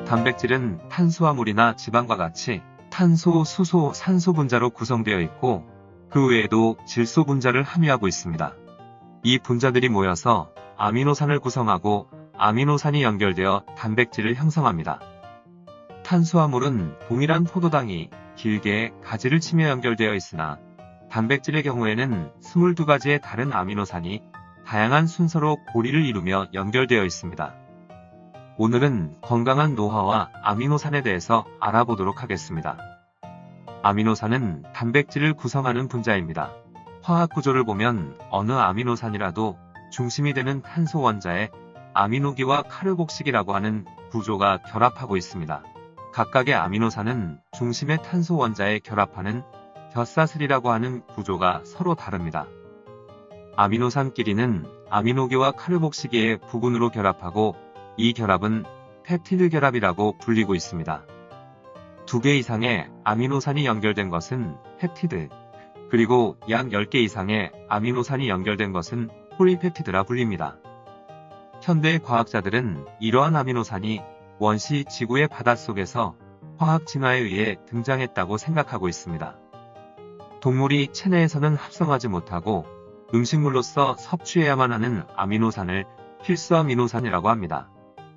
단백질은 탄수화물이나 지방과 같이 탄소, 수소, 산소 분자로 구성되어 있고 그 외에도 질소 분자를 함유하고 있습니다. 이 분자들이 모여서 아미노산을 구성하고 아미노산이 연결되어 단백질을 형성합니다. 탄수화물은 동일한 포도당이 길게 가지를 치며 연결되어 있으나 단백질의 경우에는 22가지의 다른 아미노산이 다양한 순서로 고리를 이루며 연결되어 있습니다. 오늘은 건강한 노화와 아미노산에 대해서 알아보도록 하겠습니다. 아미노산은 단백질을 구성하는 분자입니다. 화학 구조를 보면 어느 아미노산이라도 중심이 되는 탄소 원자에 아미노기와 카르복식이라고 하는 구조가 결합하고 있습니다. 각각의 아미노산은 중심의 탄소 원자에 결합하는 벼사슬이라고 하는 구조가 서로 다릅니다. 아미노산끼리는 아미노기와 카르복식의 부분으로 결합하고 이 결합은 펩티드 결합이라고 불리고 있습니다. 2개 이상의 아미노산이 연결된 것은 펩티드, 그리고 약 10개 이상의 아미노산이 연결된 것은 폴리펩티드라 불립니다. 현대 과학자들은 이러한 아미노산이 원시 지구의 바닷속에서 화학 진화에 의해 등장했다고 생각하고 있습니다. 동물이 체내에서는 합성하지 못하고 음식물로서 섭취해야만 하는 아미노산을 필수아미노산이라고 합니다.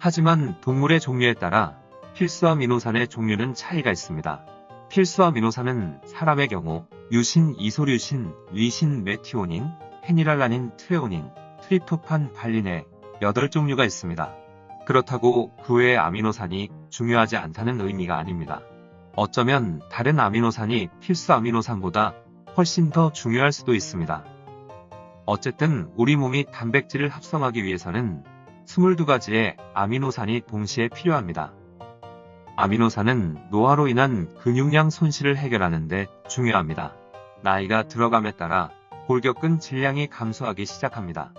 하지만 동물의 종류에 따라 필수아미노산의 종류는 차이가 있습니다. 필수아미노산은 사람의 경우 유신, 이소류신, 리신, 메티오닌, 페니랄라닌, 트레오닌, 트립토판, 발린에 8종류가 있습니다. 그렇다고 그 외의 아미노산이 중요하지 않다는 의미가 아닙니다. 어쩌면 다른 아미노산이 필수 아미노산보다 훨씬 더 중요할 수도 있습니다. 어쨌든 우리 몸이 단백질을 합성하기 위해서는 22가지의 아미노산이 동시에 필요합니다. 아미노산은 노화로 인한 근육량 손실을 해결하는 데 중요합니다. 나이가 들어감에 따라 골격근 질량이 감소하기 시작합니다.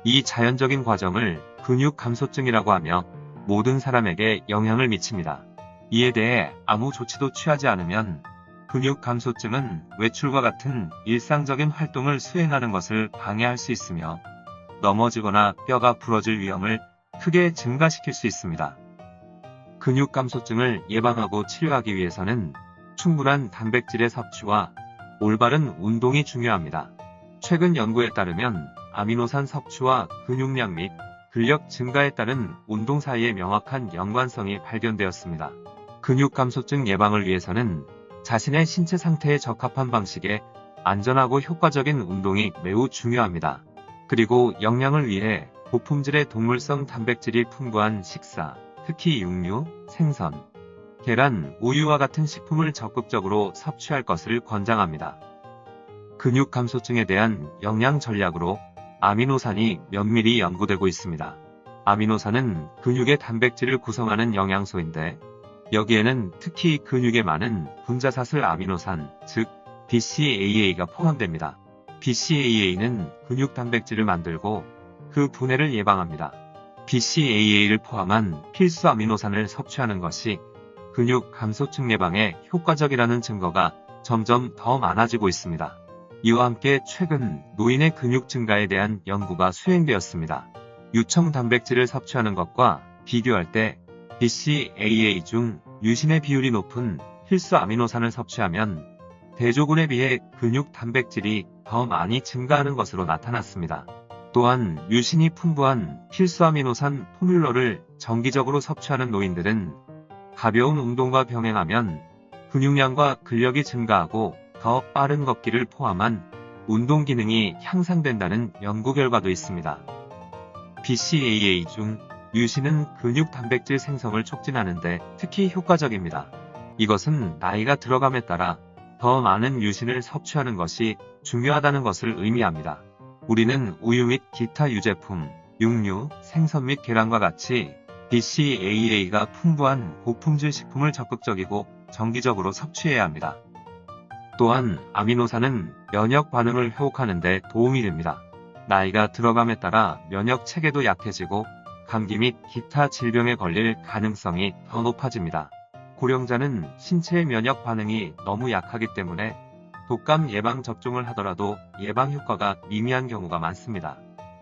이 자연적인 과정을 근육 감소증이라고 하며 모든 사람에게 영향을 미칩니다. 이에 대해 아무 조치도 취하지 않으면 근육 감소증은 외출과 같은 일상적인 활동을 수행하는 것을 방해할 수 있으며 넘어지거나 뼈가 부러질 위험을 크게 증가시킬 수 있습니다. 근육 감소증을 예방하고 치료하기 위해서는 충분한 단백질의 섭취와 올바른 운동이 중요합니다. 최근 연구에 따르면 아미노산 섭취와 근육량 및 근력 증가에 따른 운동 사이의 명확한 연관성이 발견되었습니다. 근육 감소증 예방을 위해서는 자신의 신체 상태에 적합한 방식의 안전하고 효과적인 운동이 매우 중요합니다. 그리고 영양을 위해 고품질의 동물성 단백질이 풍부한 식사, 특히 육류, 생선, 계란, 우유와 같은 식품을 적극적으로 섭취할 것을 권장합니다. 근육 감소증에 대한 영양 전략으로 아미노산이 면밀히 연구되고 있습니다. 아미노산은 근육의 단백질을 구성하는 영양소인데 여기에는 특히 근육에 많은 분자사슬 아미노산, 즉 BCAA가 포함됩니다. BCAA는 근육 단백질을 만들고 그 분해를 예방합니다. BCAA를 포함한 필수 아미노산을 섭취하는 것이 근육 감소증 예방에 효과적이라는 증거가 점점 더 많아지고 있습니다. 이와 함께 최근 노인의 근육 증가에 대한 연구가 수행되었습니다. 유청 단백질을 섭취하는 것과 비교할 때 BCAA 중 유신의 비율이 높은 필수 아미노산을 섭취하면 대조군에 비해 근육 단백질이 더 많이 증가하는 것으로 나타났습니다. 또한 유신이 풍부한 필수 아미노산 포뮬러를 정기적으로 섭취하는 노인들은 가벼운 운동과 병행하면 근육량과 근력이 증가하고 더 빠른 걷기를 포함한 운동 기능이 향상된다는 연구 결과도 있습니다. BCAA 중 유신은 근육 단백질 생성을 촉진하는 데 특히 효과적입니다. 이것은 나이가 들어감에 따라 더 많은 유신을 섭취하는 것이 중요하다는 것을 의미합니다. 우리는 우유 및 기타 유제품, 육류, 생선 및 계란과 같이 BCAA가 풍부한 고품질 식품을 적극적이고 정기적으로 섭취해야 합니다. 또한 아미노산은 면역 반응을 회복하는 데 도움이 됩니다. 나이가 들어감에 따라 면역 체계도 약해지고 감기 및 기타 질병에 걸릴 가능성이 더 높아집니다. 고령자는 신체의 면역 반응이 너무 약하기 때문에 독감 예방 접종을 하더라도 예방 효과가 미미한 경우가 많습니다.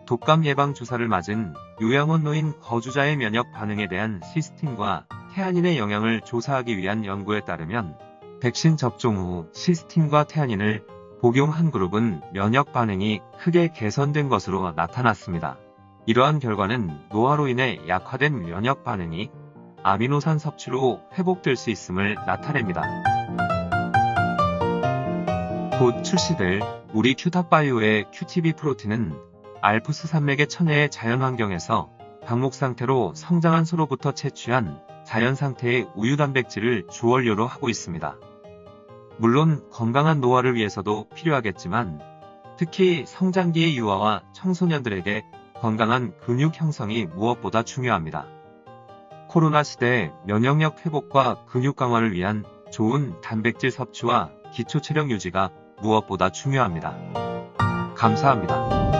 독감 예방 주사를 맞은 요양원 노인 거주자의 면역 반응에 대한 시스틴과 태아닌의 영향을 조사하기 위한 연구에 따르면 백신 접종 후 시스틴과 태아닌을 복용한 그룹은 면역 반응이 크게 개선된 것으로 나타났습니다. 이러한 결과는 노화로 인해 약화된 면역 반응이 아미노산 섭취로 회복될 수 있음을 나타냅니다. 곧 출시될 우리 큐탑바이오의 큐티비 프로틴은 알프스 산맥의 천혜의 자연환경에서 방목 상태로 성장한 소로부터 채취한 자연 상태의 우유 단백질을 주원료로 하고 있습니다. 물론 건강한 노화를 위해서도 필요하겠지만 특히 성장기의 유아와 청소년들에게 건강한 근육 형성이 무엇보다 중요합니다. 코로나 시대의 면역력 회복과 근육 강화를 위한 좋은 단백질 섭취와 기초 체력 유지가 무엇보다 중요합니다. 감사합니다.